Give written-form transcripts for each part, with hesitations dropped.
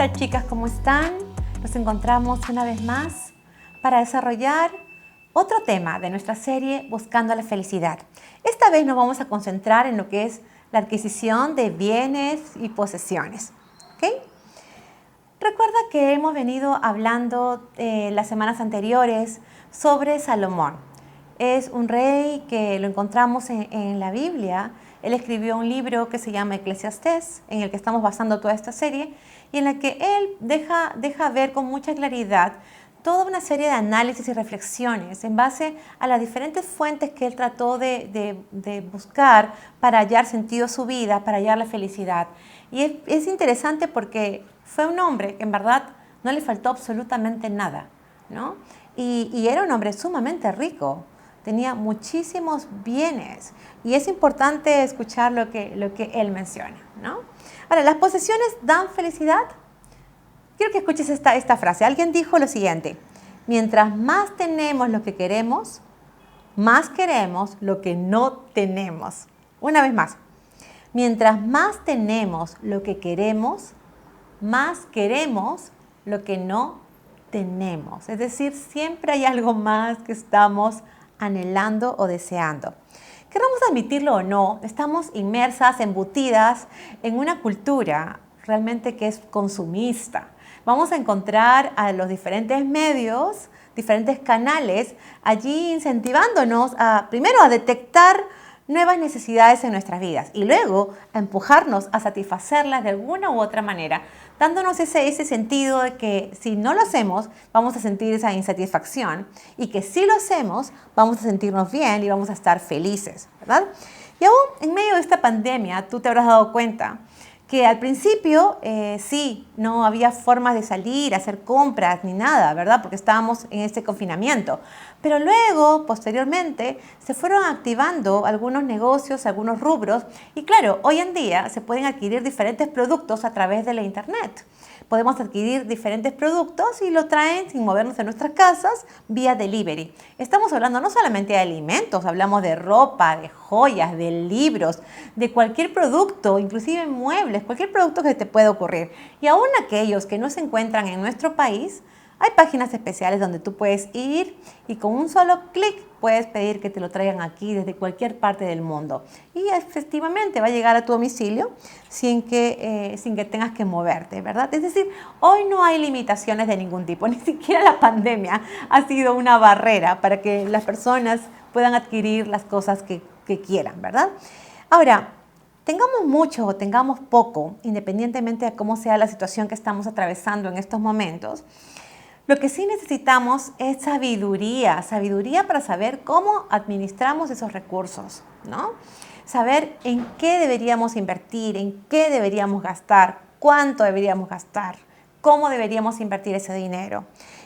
tal, chicas? ¿Cómo están? Nos encontramos una vez más para desarrollar otro tema de nuestra serie Buscando la Felicidad. Esta vez nos vamos a concentrar en lo que es la adquisición de bienes y posesiones. ¿Ok? Recuerda que hemos venido hablando las semanas anteriores sobre Salomón. Es un rey que lo encontramos en la Biblia. Él escribió un libro que se llama Eclesiastés, en el que estamos basando toda esta serie, y en la que él deja ver con mucha claridad toda una serie de análisis y reflexiones en base a las diferentes fuentes que él trató de buscar para hallar sentido a su vida, para hallar la felicidad. Y es interesante porque fue un hombre que en verdad no le faltó absolutamente nada, ¿no? Y era un hombre sumamente rico. Tenía muchísimos bienes y es importante escuchar lo que él menciona, ¿no? Ahora, ¿las posesiones dan felicidad? Quiero que escuches esta frase. Alguien dijo lo siguiente: mientras más tenemos lo que queremos, más queremos lo que no tenemos. Una vez más. Mientras más tenemos lo que queremos, más queremos lo que no tenemos. Es decir, siempre hay algo más que estamos anhelando o deseando. Queramos admitirlo o no, estamos inmersas, embutidas en una cultura realmente que es consumista. Vamos a encontrar a los diferentes medios, diferentes canales, allí incentivándonos primero a detectar nuevas necesidades en nuestras vidas y luego a empujarnos a satisfacerlas de alguna u otra manera, dándonos ese sentido de que si no lo hacemos vamos a sentir esa insatisfacción y que si lo hacemos vamos a sentirnos bien y vamos a estar felices, ¿verdad? Y aún en medio de esta pandemia tú te habrás dado cuenta que al principio sí, no había formas de salir, hacer compras ni nada, ¿verdad? Porque estábamos en este confinamiento. Pero luego, posteriormente, se fueron activando algunos negocios, algunos rubros. Y claro, hoy en día se pueden adquirir diferentes productos a través de la internet. Podemos adquirir diferentes productos y lo traen sin movernos de nuestras casas vía delivery. Estamos hablando no solamente de alimentos, hablamos de ropa, de joyas, de libros, de cualquier producto, inclusive muebles, cualquier producto que te pueda ocurrir. Y aún aquellos que no se encuentran en nuestro país, hay páginas especiales donde tú puedes ir y con un solo clic puedes pedir que te lo traigan aquí desde cualquier parte del mundo. Y efectivamente va a llegar a tu domicilio sin que tengas que moverte, ¿verdad? Es decir, hoy no hay limitaciones de ningún tipo. Ni siquiera la pandemia ha sido una barrera para que las personas puedan adquirir las cosas que quieran, ¿verdad? Ahora, tengamos mucho o tengamos poco, independientemente de cómo sea la situación que estamos atravesando en estos momentos, lo que sí necesitamos es sabiduría para saber cómo administramos esos recursos, ¿no? Saber en qué deberíamos invertir, en qué deberíamos gastar, cuánto deberíamos gastar, cómo deberíamos invertir ese dinero.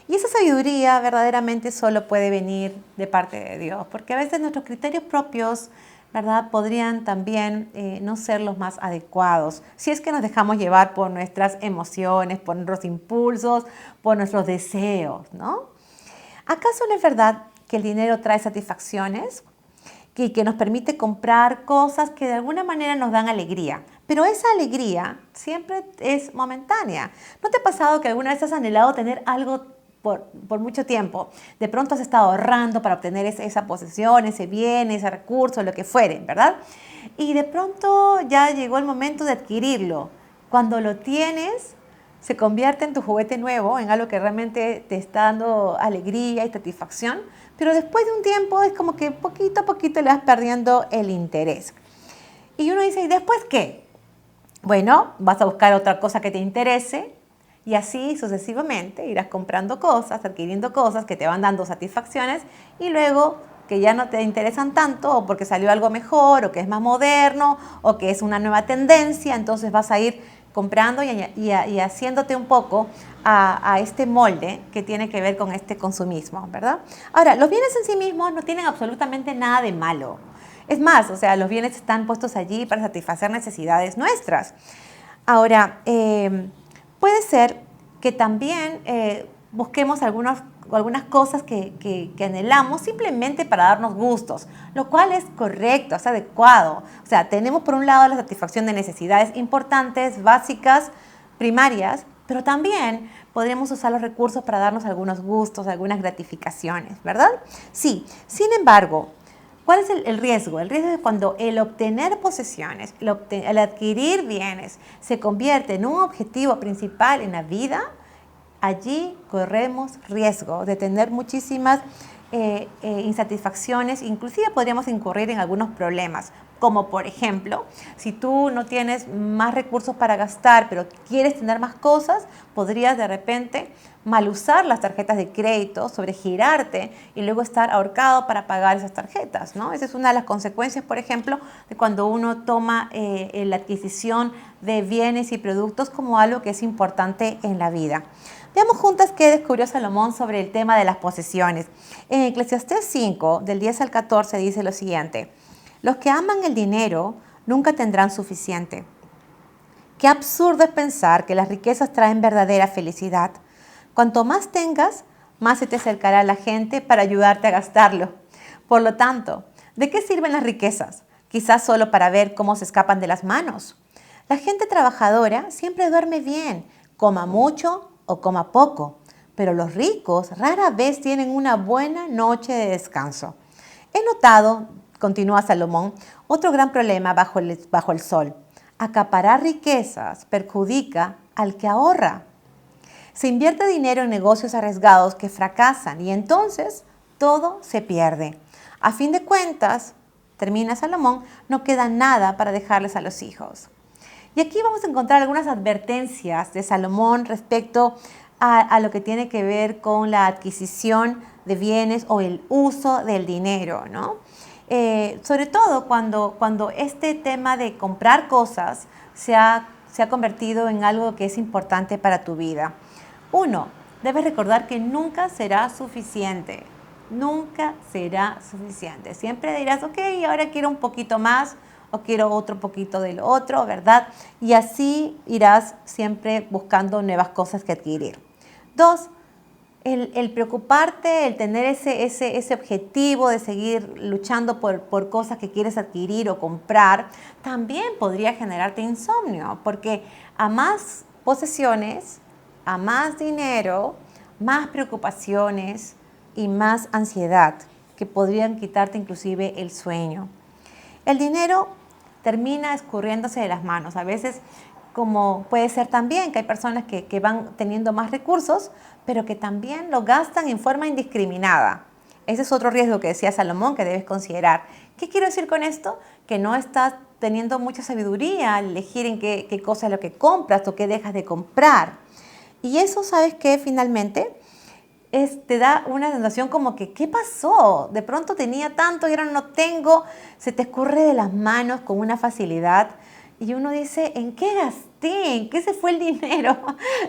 Y esa sabiduría verdaderamente solo puede venir de parte de Dios, porque a veces nuestros criterios propios, ¿verdad?, podrían también no ser los más adecuados si es que nos dejamos llevar por nuestras emociones, por nuestros impulsos, por nuestros deseos, ¿no? ¿Acaso no es verdad que el dinero trae satisfacciones y que nos permite comprar cosas que de alguna manera nos dan alegría? Pero esa alegría siempre es momentánea. ¿No te ha pasado que alguna vez has anhelado tener algo por mucho tiempo? De pronto has estado ahorrando para obtener esa posesión, ese bien, ese recurso, lo que fuere, ¿verdad? Y de pronto ya llegó el momento de adquirirlo. Cuando lo tienes, se convierte en tu juguete nuevo, en algo que realmente te está dando alegría y satisfacción, pero después de un tiempo es como que poquito a poquito le vas perdiendo el interés. Y uno dice, ¿y después qué? Bueno, vas a buscar otra cosa que te interese, y así sucesivamente irás comprando cosas, adquiriendo cosas que te van dando satisfacciones y luego que ya no te interesan tanto o porque salió algo mejor o que es más moderno o que es una nueva tendencia, entonces vas a ir comprando y haciéndote un poco a este molde que tiene que ver con este consumismo, ¿verdad? Ahora, los bienes en sí mismos no tienen absolutamente nada de malo. Es más, o sea, los bienes están puestos allí para satisfacer necesidades nuestras. Ahora, puede ser que también busquemos algunas cosas que anhelamos simplemente para darnos gustos, lo cual es correcto, es adecuado. O sea, tenemos por un lado la satisfacción de necesidades importantes, básicas, primarias, Pero también podríamos usar los recursos para darnos algunos gustos, algunas gratificaciones, ¿verdad? Sí, sin embargo, ¿cuál es el riesgo? El riesgo es cuando el obtener posesiones, el adquirir bienes, se convierte en un objetivo principal en la vida. Allí corremos riesgo de tener muchísimas insatisfacciones, inclusive podríamos incurrir en algunos problemas, como por ejemplo, si tú no tienes más recursos para gastar, pero quieres tener más cosas, podrías de repente mal usar las tarjetas de crédito, sobregirarte y luego estar ahorcado para pagar esas tarjetas, ¿no? Esa es una de las consecuencias, por ejemplo, de cuando uno toma la adquisición de bienes y productos como algo que es importante en la vida. Veamos juntas qué descubrió Salomón sobre el tema de las posesiones. En Eclesiastés 5, del 10 al 14, dice lo siguiente: los que aman el dinero nunca tendrán suficiente. Qué absurdo es pensar que las riquezas traen verdadera felicidad. Cuanto más tengas, más se te acercará la gente para ayudarte a gastarlo. Por lo tanto, ¿de qué sirven las riquezas? Quizás solo para ver cómo se escapan de las manos. La gente trabajadora siempre duerme bien, coma mucho o coma poco, pero los ricos rara vez tienen una buena noche de descanso. He notado, continúa Salomón, otro gran problema bajo el sol. Acaparar riquezas perjudica al que ahorra. Se invierte dinero en negocios arriesgados que fracasan y entonces todo se pierde. A fin de cuentas, termina Salomón, no queda nada para dejarles a los hijos. Y aquí vamos a encontrar algunas advertencias de Salomón respecto a lo que tiene que ver con la adquisición de bienes o el uso del dinero, ¿no? Sobre todo cuando este tema de comprar cosas se ha convertido en algo que es importante para tu vida. Uno, debes recordar que nunca será suficiente. Nunca será suficiente. Siempre dirás, ok, ahora quiero un poquito más o quiero otro poquito del otro, ¿verdad? Y así irás siempre buscando nuevas cosas que adquirir. Dos, el preocuparte, el tener ese objetivo de seguir luchando por cosas que quieres adquirir o comprar, también podría generarte insomnio, porque a más posesiones, a más dinero, más preocupaciones y más ansiedad que podrían quitarte inclusive el sueño. El dinero termina escurriéndose de las manos. A veces, como puede ser también que hay personas que van teniendo más recursos, pero que también lo gastan en forma indiscriminada. Ese es otro riesgo que decía Salomón que debes considerar. ¿Qué quiero decir con esto? Que no estás teniendo mucha sabiduría al elegir en qué cosa es lo que compras o qué dejas de comprar. Y eso, ¿sabes qué? Finalmente te da una sensación como que, ¿qué pasó? De pronto tenía tanto y ahora no tengo. Se te escurre de las manos con una facilidad y uno dice, ¿en qué gasté? ¿En qué se fue el dinero?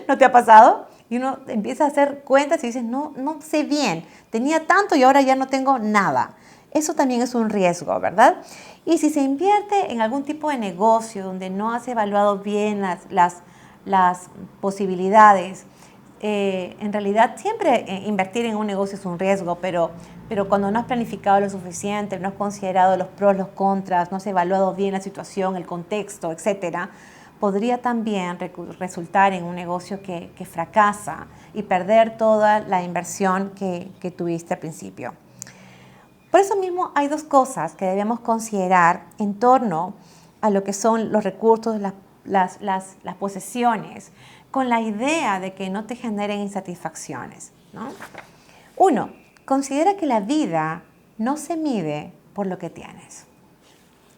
¿No te ha pasado? Y uno empieza a hacer cuentas y dice, no sé bien, tenía tanto y ahora ya no tengo nada. Eso también es un riesgo, ¿verdad? Y si se invierte en algún tipo de negocio donde no has evaluado bien las posibilidades, en realidad siempre invertir en un negocio es un riesgo, pero cuando no has planificado lo suficiente, no has considerado los pros, los contras, no has evaluado bien la situación, el contexto, etcétera, podría también resultar en un negocio que fracasa y perder toda la inversión que tuviste al principio. Por eso mismo hay dos cosas que debemos considerar en torno a lo que son los recursos, las posesiones, con la idea de que no te generen insatisfacciones, ¿no? Uno, considera que la vida no se mide por lo que tienes.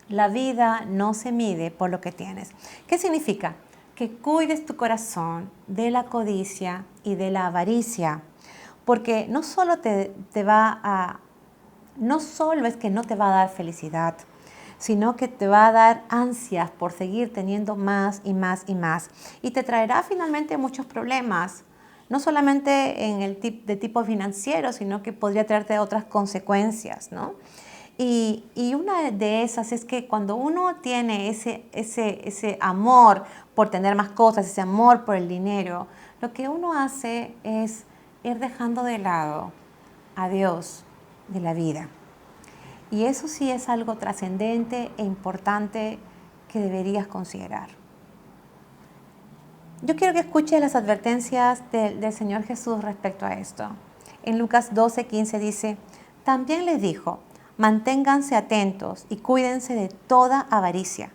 La vida no se mide por lo que tienes. ¿Qué significa? Que cuides tu corazón de la codicia y de la avaricia, porque no solo no solo es que no te va a dar felicidad, sino que te va a dar ansias por seguir teniendo más y más y más. Y te traerá finalmente muchos problemas, no solamente de tipo financiero, sino que podría traerte otras consecuencias, ¿no? Y una de esas es que cuando uno tiene ese amor por tener más cosas, ese amor por el dinero, lo que uno hace es ir dejando de lado a Dios de la vida. Y eso sí es algo trascendente e importante que deberías considerar. Yo quiero que escuches las advertencias del Señor Jesús respecto a esto. En Lucas 12:15 dice, también les dijo, manténganse atentos y cuídense de toda avaricia,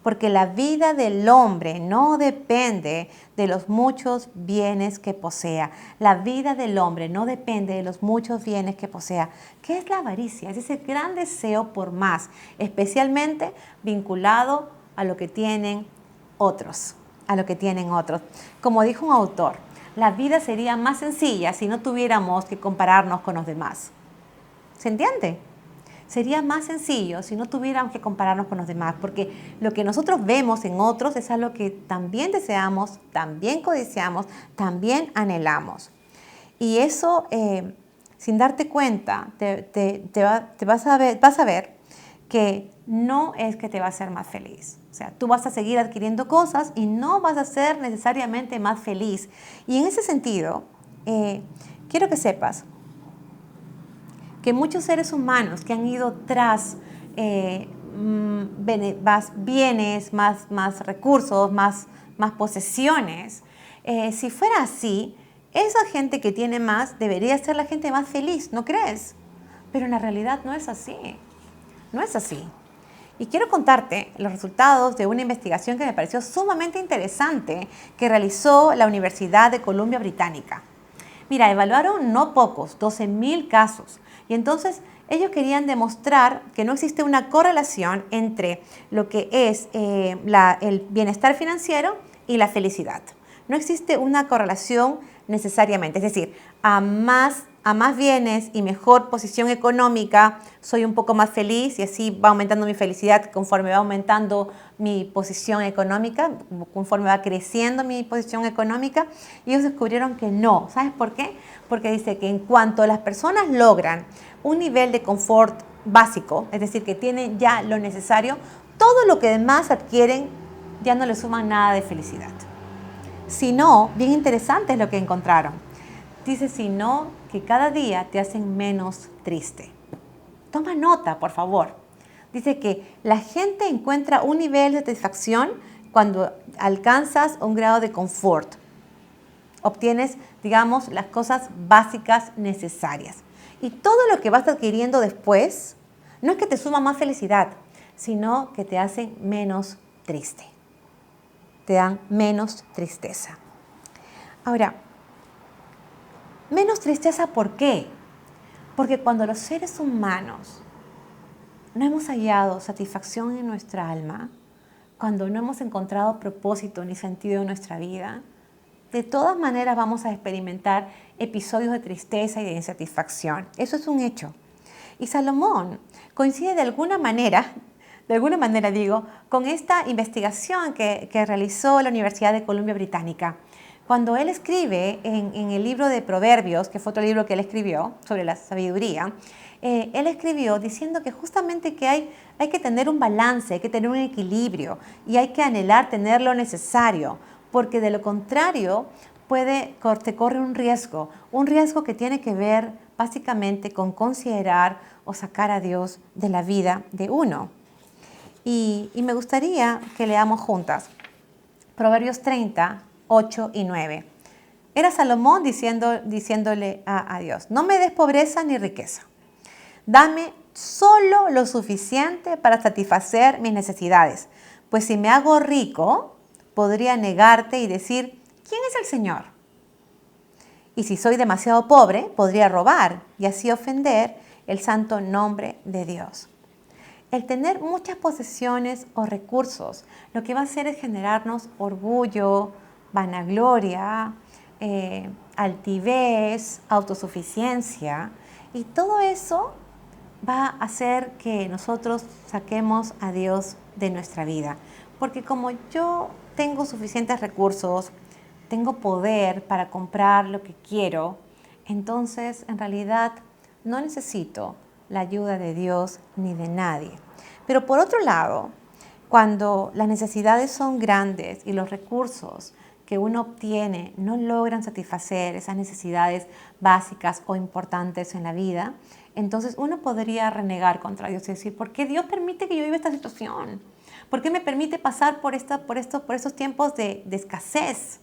porque la vida del hombre no depende de los muchos bienes que posea. La vida del hombre no depende de los muchos bienes que posea. ¿Qué es la avaricia? Es ese gran deseo por más, especialmente vinculado a lo que tienen otros, Como dijo un autor, la vida sería más sencilla si no tuviéramos que compararnos con los demás. ¿Se entiende? Sería más sencillo si no tuviéramos que compararnos con los demás, porque lo que nosotros vemos en otros es algo que también deseamos, también codiciamos, también anhelamos. Y eso, sin darte cuenta, vas a ver que no es que te va a hacer más feliz. O sea, tú vas a seguir adquiriendo cosas y no vas a ser necesariamente más feliz. Y en ese sentido, quiero que sepas que muchos seres humanos que han ido tras más bienes, más recursos, más posesiones, si fuera así, esa gente que tiene más debería ser la gente más feliz, ¿no crees? Pero en la realidad no es así. No es así. Y quiero contarte los resultados de una investigación que me pareció sumamente interesante que realizó la Universidad de Columbia Británica. Mira, evaluaron no pocos, 12,000 casos. Y entonces ellos querían demostrar que no existe una correlación entre lo que es el bienestar financiero y la felicidad. No existe una correlación necesariamente. Es decir, a más bienes y mejor posición económica, soy un poco más feliz y así va aumentando mi felicidad conforme va aumentando mi posición económica, conforme va creciendo mi posición económica. Y ellos descubrieron que no. ¿Sabes por qué? Porque dice que en cuanto las personas logran un nivel de confort básico, es decir, que tienen ya lo necesario, todo lo que demás adquieren ya no le suman nada de felicidad. Sino, bien interesante es lo que encontraron. Dice, sino que cada día te hacen menos triste. Toma nota, por favor. Dice que la gente encuentra un nivel de satisfacción cuando alcanzas un grado de confort. Obtienes, digamos, las cosas básicas necesarias. Y todo lo que vas adquiriendo después no es que te suma más felicidad, sino que te hacen menos triste. Te dan menos tristeza. Ahora, menos tristeza, ¿por qué? Porque cuando los seres humanos no hemos hallado satisfacción en nuestra alma, cuando no hemos encontrado propósito ni sentido en nuestra vida, de todas maneras vamos a experimentar episodios de tristeza y de insatisfacción. Eso es un hecho. Y Salomón coincide de alguna manera digo, con esta investigación que realizó la Universidad de Columbia Británica. Cuando él escribe en el libro de Proverbios, que fue otro libro que él escribió sobre la sabiduría, él escribió diciendo que justamente que hay que tener un balance, hay que tener un equilibrio y hay que anhelar tener lo necesario, porque de lo contrario te corre un riesgo que tiene que ver básicamente con considerar o sacar a Dios de la vida de uno. Y me gustaría que leamos juntas Proverbios 30, 8 y 9. Era Salomón diciéndole a Dios, no me des pobreza ni riqueza. Dame solo lo suficiente para satisfacer mis necesidades, pues si me hago rico, podría negarte y decir, ¿quién es el Señor? Y si soy demasiado pobre, podría robar y así ofender el santo nombre de Dios. El tener muchas posesiones o recursos, lo que va a hacer es generarnos orgullo, vanagloria, altivez, autosuficiencia, y todo eso va a hacer que nosotros saquemos a Dios de nuestra vida. Porque como yo tengo suficientes recursos, tengo poder para comprar lo que quiero, entonces en realidad no necesito la ayuda de Dios ni de nadie. Pero por otro lado, cuando las necesidades son grandes y los recursos que uno obtiene no logran satisfacer esas necesidades básicas o importantes en la vida, entonces uno podría renegar contra Dios y decir, ¿por qué Dios permite que yo viva esta situación? ¿Por qué me permite pasar por estos tiempos de escasez?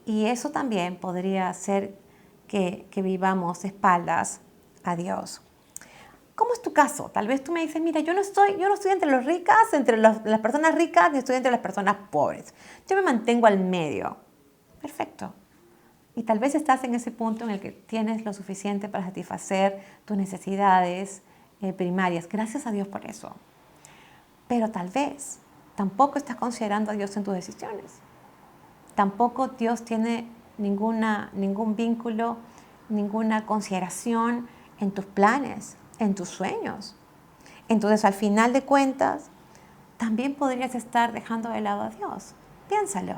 Y eso también podría hacer que vivamos de espaldas a Dios. ¿Cómo es tu caso? Tal vez tú me dices, mira, yo no estoy entre los ricas, las personas ricas, ni estoy entre las personas pobres. Yo me mantengo al medio. Perfecto. Y tal vez estás en ese punto en el que tienes lo suficiente para satisfacer tus necesidades primarias. Gracias a Dios por eso. Pero tal vez tampoco estás considerando a Dios en tus decisiones. Tampoco Dios tiene ningún vínculo, ninguna consideración en tus planes, en tus sueños. Entonces, al final de cuentas, también podrías estar dejando de lado a Dios. Piénsalo.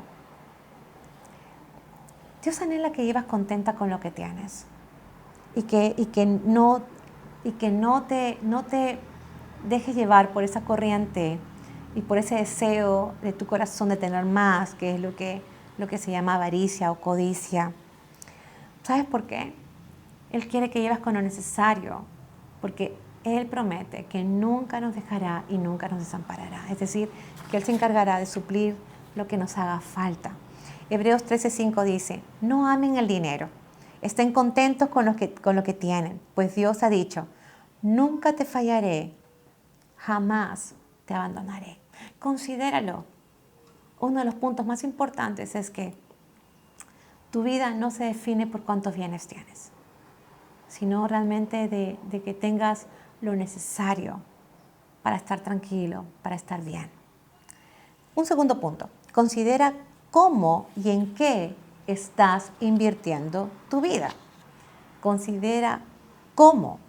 Dios anhela que vivas contenta con lo que tienes y que no te dejes llevar por esa corriente y por ese deseo de tu corazón de tener más, que es lo que se llama avaricia o codicia. ¿Sabes por qué? Él quiere que vivas con lo necesario, porque Él promete que nunca nos dejará y nunca nos desamparará. Es decir, que Él se encargará de suplir lo que nos haga falta. Hebreos 13:5 dice, no amen el dinero, estén contentos con lo que tienen, pues Dios ha dicho, nunca te fallaré, jamás te abandonaré. Considéralo. Uno de los puntos más importantes es que tu vida no se define por cuántos bienes tienes, sino realmente de que tengas lo necesario para estar tranquilo, para estar bien. Un segundo punto, considera cómo y en qué estás invirtiendo tu vida. Considera cómo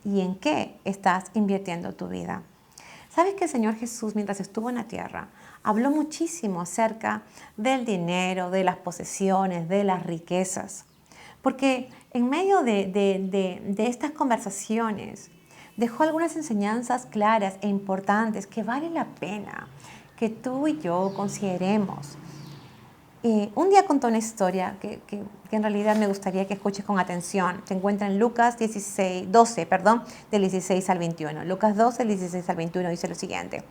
y en qué estás invirtiendo tu vida. ¿Sabes que el Señor Jesús, mientras estuvo en la tierra, habló muchísimo acerca del dinero, de las posesiones, de las riquezas? Porque en medio de estas conversaciones dejó algunas enseñanzas claras e importantes que vale la pena que tú y yo consideremos. Un día contó una historia que en realidad me gustaría que escuches con atención. Se encuentra en Lucas 12, del 16 al 21. Lucas 12, del 16 al 21 dice lo siguiente.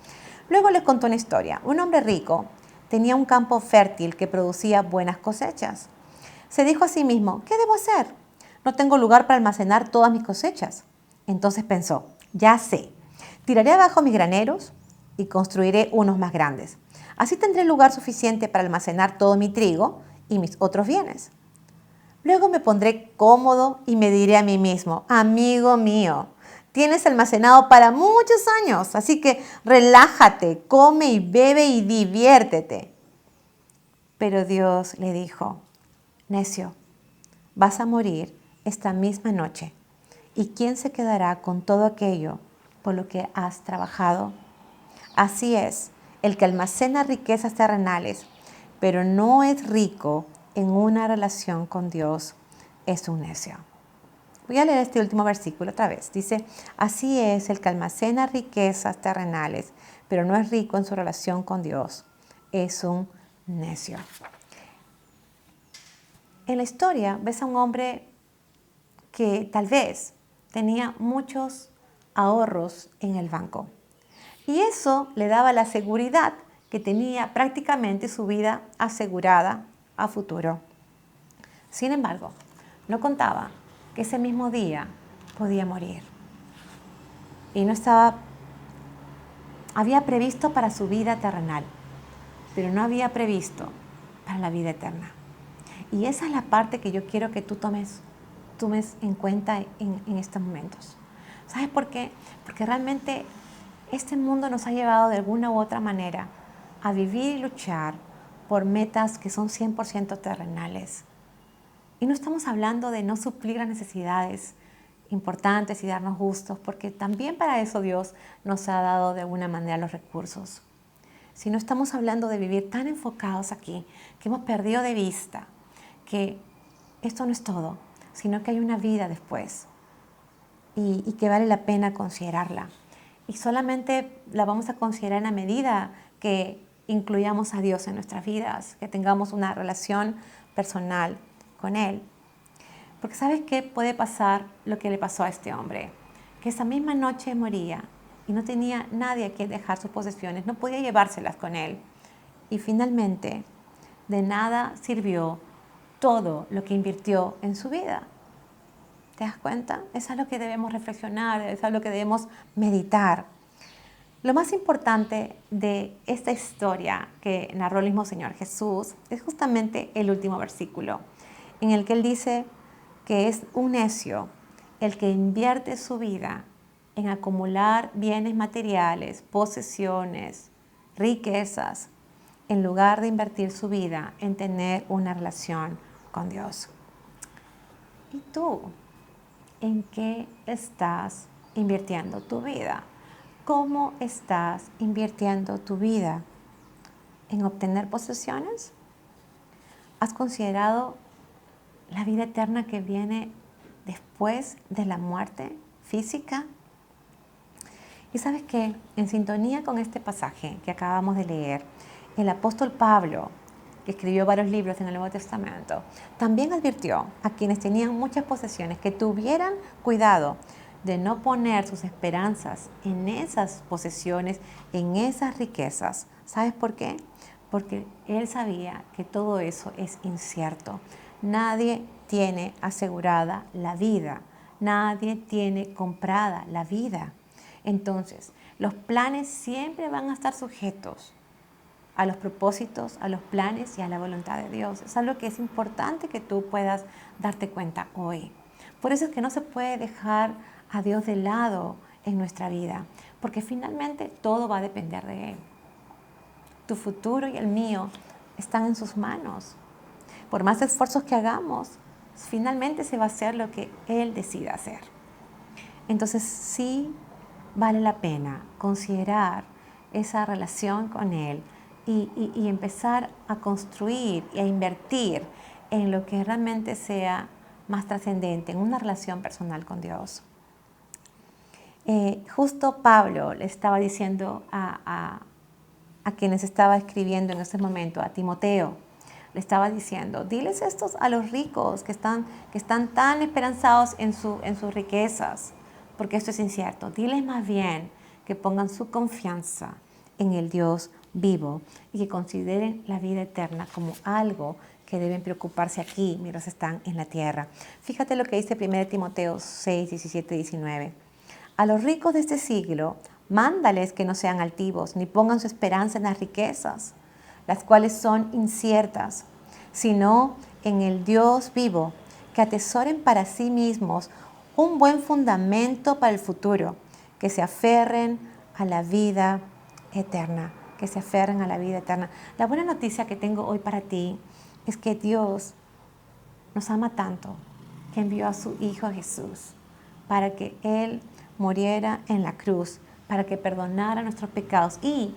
Luego les contó una historia. Un hombre rico tenía un campo fértil que producía buenas cosechas. Se dijo a sí mismo, ¿qué debo hacer? No tengo lugar para almacenar todas mis cosechas. Entonces pensó, ya sé, tiraré abajo mis graneros y construiré unos más grandes. Así tendré lugar suficiente para almacenar todo mi trigo y mis otros bienes. Luego me pondré cómodo y me diré a mí mismo, amigo mío, tienes almacenado para muchos años, así que relájate, come y bebe y diviértete. Pero Dios le dijo, necio, vas a morir esta misma noche. ¿Y quién se quedará con todo aquello por lo que has trabajado? Así es, el que almacena riquezas terrenales, pero no es rico en una relación con Dios, es un necio. Voy a leer este último versículo otra vez. Dice, así es el que almacena riquezas terrenales, pero no es rico en su relación con Dios, es un necio. En la historia ves a un hombre que tal vez tenía muchos ahorros en el banco. Y eso le daba la seguridad que tenía prácticamente su vida asegurada a futuro. Sin embargo, no contaba que ese mismo día podía morir. Y había previsto para su vida terrenal, pero no había previsto para la vida eterna. Y esa es la parte que yo quiero que tú tomes en cuenta en estos momentos. ¿Sabes por qué? Porque realmente este mundo nos ha llevado de alguna u otra manera a vivir y luchar por metas que son 100% terrenales. Y no estamos hablando de no suplir las necesidades importantes y darnos gustos, porque también para eso Dios nos ha dado de alguna manera los recursos. Si no estamos hablando de vivir tan enfocados aquí, que hemos perdido de vista que esto no es todo, sino que hay una vida después y que vale la pena considerarla. Y solamente la vamos a considerar en la medida que incluyamos a Dios en nuestras vidas, que tengamos una relación personal con Él. Porque ¿sabes qué? Puede pasar lo que le pasó a este hombre, que esa misma noche moría y no tenía nadie a quien dejar sus posesiones, no podía llevárselas con él. Y finalmente, de nada sirvió todo lo que invirtió en su vida. ¿Te das cuenta? Eso es lo que debemos reflexionar, eso es lo que debemos meditar. Lo más importante de esta historia que narró el mismo Señor Jesús es justamente el último versículo, en el que Él dice que es un necio el que invierte su vida en acumular bienes materiales, posesiones, riquezas, en lugar de invertir su vida en tener una relación con Dios. ¿Y tú? ¿En qué estás invirtiendo tu vida? ¿Cómo estás invirtiendo tu vida? ¿En obtener posesiones? ¿Has considerado la vida eterna que viene después de la muerte física? Y sabes que en sintonía con este pasaje que acabamos de leer, el apóstol Pablo, que escribió varios libros en el Nuevo Testamento, también advirtió a quienes tenían muchas posesiones que tuvieran cuidado de no poner sus esperanzas en esas posesiones, en esas riquezas. ¿Sabes por qué? Porque él sabía que todo eso es incierto. Nadie tiene asegurada la vida. Nadie tiene comprada la vida. Entonces, los planes siempre van a estar sujetos a los propósitos, a los planes y a la voluntad de Dios. Es algo que es importante que tú puedas darte cuenta hoy. Por eso es que no se puede dejar a Dios de lado en nuestra vida, porque finalmente todo va a depender de Él. Tu futuro y el mío están en sus manos. Por más esfuerzos que hagamos, finalmente se va a hacer lo que Él decida hacer. Entonces sí vale la pena considerar esa relación con Él y empezar a construir y a invertir en lo que realmente sea más trascendente, en una relación personal con Dios. Justo Pablo le estaba diciendo a quienes estaba escribiendo en ese momento, a Timoteo, le estaba diciendo, diles estos a los ricos que están tan esperanzados en sus riquezas, porque esto es incierto. Diles más bien que pongan su confianza en el Dios vivo y que consideren la vida eterna como algo que deben preocuparse aquí mientras están en la tierra. Fíjate lo que dice 1 Timoteo 6, 17, 19. A los ricos de este siglo, mándales que no sean altivos, ni pongan su esperanza en las riquezas, las cuales son inciertas, sino en el Dios vivo, que atesoren para sí mismos un buen fundamento para el futuro, que se aferren a la vida eterna, que se aferren a la vida eterna. La buena noticia que tengo hoy para ti es que Dios nos ama tanto que envió a su Hijo Jesús para que Él muriera en la cruz, para que perdonara nuestros pecados. Y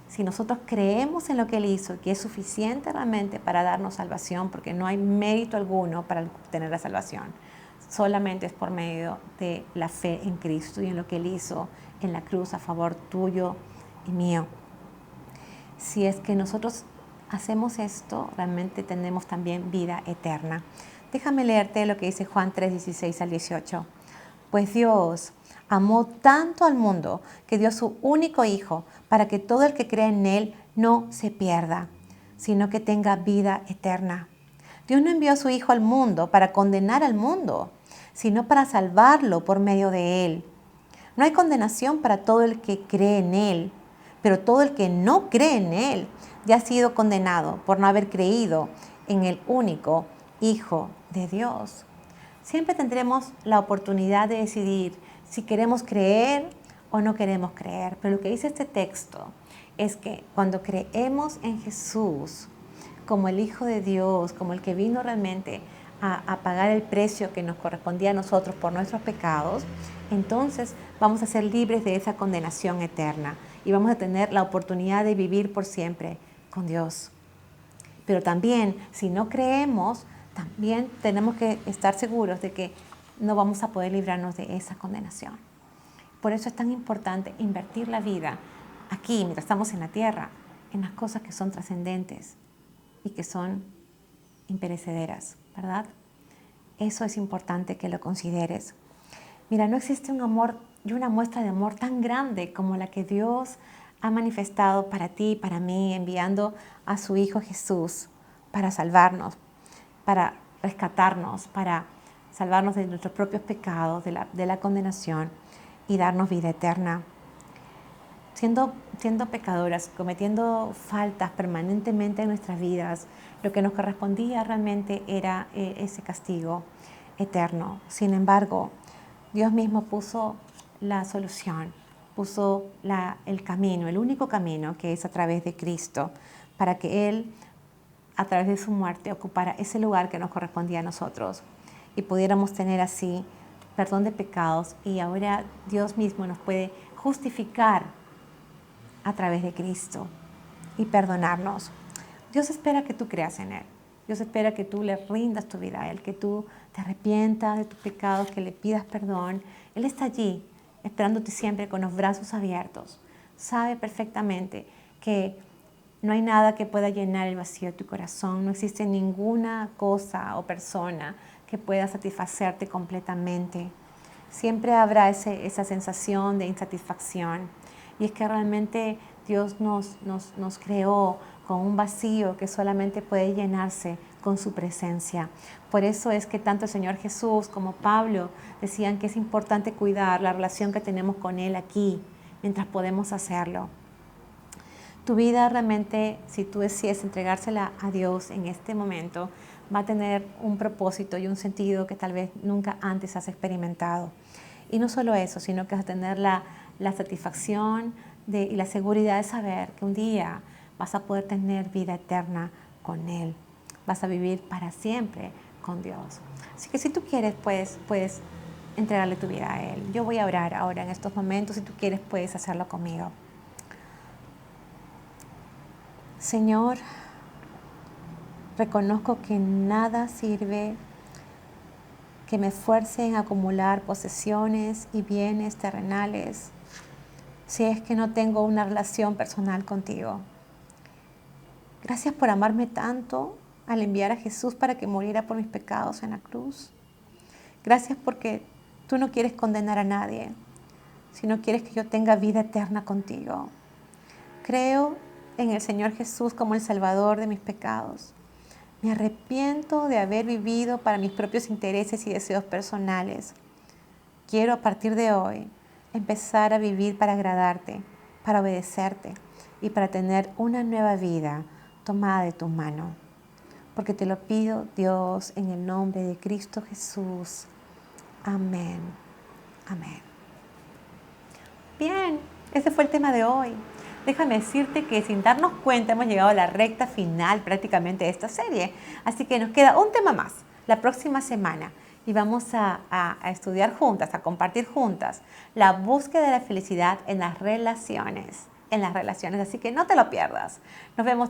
si nosotros creemos en lo que Él hizo, que es suficiente realmente para darnos salvación, porque no hay mérito alguno para obtener la salvación, solamente es por medio de la fe en Cristo y en lo que Él hizo en la cruz a favor tuyo y mío. Si es que nosotros hacemos esto, realmente tenemos también vida eterna. Déjame leerte lo que dice Juan 3, 16 al 18. Pues Dios amó tanto al mundo que dio su único Hijo para que todo el que cree en Él no se pierda, sino que tenga vida eterna. Dios no envió a su Hijo al mundo para condenar al mundo, sino para salvarlo por medio de Él. No hay condenación para todo el que cree en Él, pero todo el que no cree en Él ya ha sido condenado por no haber creído en el único Hijo de Dios. Siempre tendremos la oportunidad de decidir si queremos creer o no queremos creer. Pero lo que dice este texto es que cuando creemos en Jesús como el Hijo de Dios, como el que vino realmente a pagar el precio que nos correspondía a nosotros por nuestros pecados, entonces vamos a ser libres de esa condenación eterna y vamos a tener la oportunidad de vivir por siempre con Dios. Pero también, si no creemos, también tenemos que estar seguros de que no vamos a poder librarnos de esa condenación. Por eso es tan importante invertir la vida aquí, mientras estamos en la tierra, en las cosas que son trascendentes y que son imperecederas, ¿verdad? Eso es importante que lo consideres. Mira, no existe un amor y una muestra de amor tan grande como la que Dios ha manifestado para ti y para mí, enviando a su Hijo Jesús para salvarnos, para rescatarnos, para salvarnos de nuestros propios pecados, de la condenación y darnos vida eterna. Siendo pecadoras, cometiendo faltas permanentemente en nuestras vidas, lo que nos correspondía realmente era ese castigo eterno. Sin embargo, Dios mismo puso la solución, puso el camino, el único camino, que es a través de Cristo, para que Él, a través de su muerte, ocupara ese lugar que nos correspondía a nosotros y pudiéramos tener así perdón de pecados, y ahora Dios mismo nos puede justificar a través de Cristo y perdonarnos. Dios espera que tú creas en Él. Dios espera que tú le rindas tu vida a Él, que tú te arrepientas de tus pecados, que le pidas perdón. Él está allí esperándote siempre con los brazos abiertos. Sabe perfectamente que no hay nada que pueda llenar el vacío de tu corazón. No existe ninguna cosa o persona que pueda satisfacerte completamente. Siempre habrá esa sensación de insatisfacción. Y es que realmente Dios nos creó con un vacío que solamente puede llenarse con su presencia. Por eso es que tanto el Señor Jesús como Pablo decían que es importante cuidar la relación que tenemos con Él aquí, mientras podemos hacerlo. Tu vida realmente, si tú decides entregársela a Dios en este momento, va a tener un propósito y un sentido que tal vez nunca antes has experimentado. Y no solo eso, sino que vas a tener la satisfacción y la seguridad de saber que un día vas a poder tener vida eterna con Él. Vas a vivir para siempre con Dios. Así que si tú quieres, puedes entregarle tu vida a Él. Yo voy a orar ahora en estos momentos. Si tú quieres, puedes hacerlo conmigo. Señor, reconozco que nada sirve que me esfuerce en acumular posesiones y bienes terrenales si es que no tengo una relación personal contigo. Gracias por amarme tanto al enviar a Jesús para que muriera por mis pecados en la cruz. Gracias porque tú no quieres condenar a nadie, sino quieres que yo tenga vida eterna contigo. Creo en el Señor Jesús como el Salvador de mis pecados. Me arrepiento de haber vivido para mis propios intereses y deseos personales. Quiero a partir de hoy empezar a vivir para agradarte, para obedecerte y para tener una nueva vida tomada de tu mano. Porque te lo pido, Dios, en el nombre de Cristo Jesús. Amén. Amén. Bien, ese fue el tema de hoy. Déjame decirte que sin darnos cuenta hemos llegado a la recta final prácticamente de esta serie. Así que nos queda un tema más la próxima semana y vamos a estudiar juntas, a compartir juntas la búsqueda de la felicidad en las relaciones. Así que no te lo pierdas. Nos vemos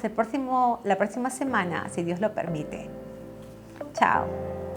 la próxima semana, si Dios lo permite. Chao.